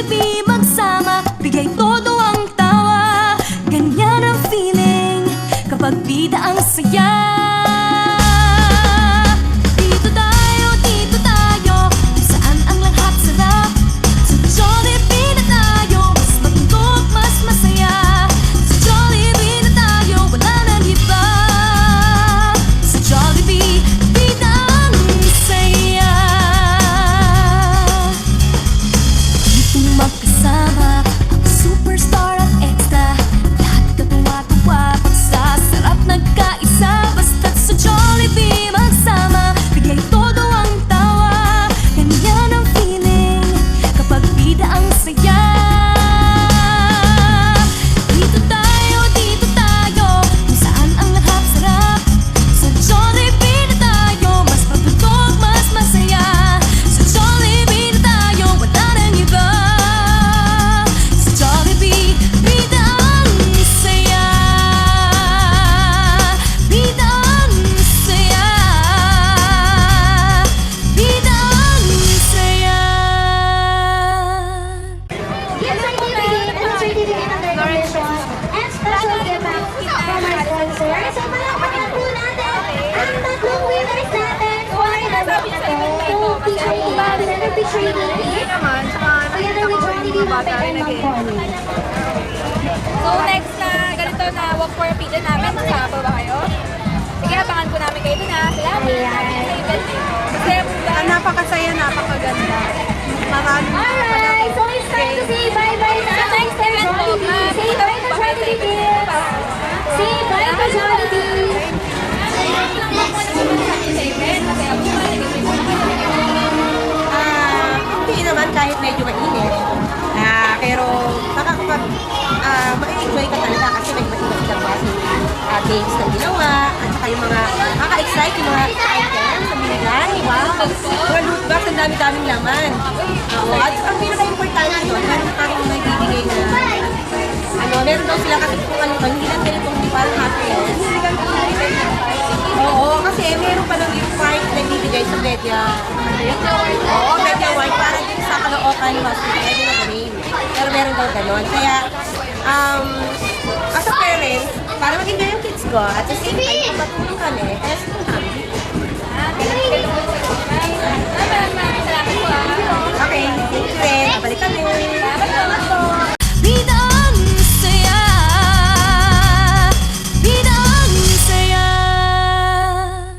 Jollibee magsama, bigay todo ang tawa. Ganyan ang feeling kapag bida ang saya. Dito tayo, kung saan ang lahat sarap. Sa Jollibee na tayo, mas matundog, mas masaya. Sa Jollibee na tayo, wala nang iba. Sa Jollibee, bida ang saya. Dito magkasama ang superstar at extra. Lahat katuwa-tuwa, pagsasarap nagkaisa. Basta't sa Jollibee magsama, bigay todo ang tawa. Ganyan ang feeling kapag bida ang saya. Dito tayo, kung saan ang lahat sarap. Sa Jollibee na tayo, mas matutog, mas masaya. Sa Jollibee na tayo, wala nang iba. Sa Jollibee, bida ang saya. Bida ang saya. Bida ang saya. Yes, I did it. I'm certificate of recognition and special gift from our sponsor. So, palakpakan po natin ang tatlong winners natin for the picture winner picture meeting. Together with Jollibee Mapet and Mangkoli. So next na ganito na walk for pizza namin, magsama ba kayo? Sige, abangan po namin kayo doon ha. Salamat! Kasi Napakasaya, napakaganda. Maraming Alright, so it's time to say bye-bye na. Thanks to Jollibee. Say bye to Jollibee, kids. Say bye to Jollibee. Hindi naman kahit medyo mainit. Pero ma-enjoy ka talaga kasi may iba't ibang klase games na ginawa at saka yung mga nakaka-excite yung mga items na binigay. Wow! Mga loot box, ang dami-daming laman. At ang pinaka-importante doon, meron pa rin may bibigay na meron daw sila kasi kung ano, hindi lang ganitong di parang happiness. Oo, kasi meron pa ng gift card na bibigay sa Bedia. Oo, Bedia White, parang din sa Caloocan Hospital, I don't know the name. Pero meron daw ganon. Kaya, as a parent, para mag-enjoy yung kids ko, at the same time, matulong kami, kaya sila kami.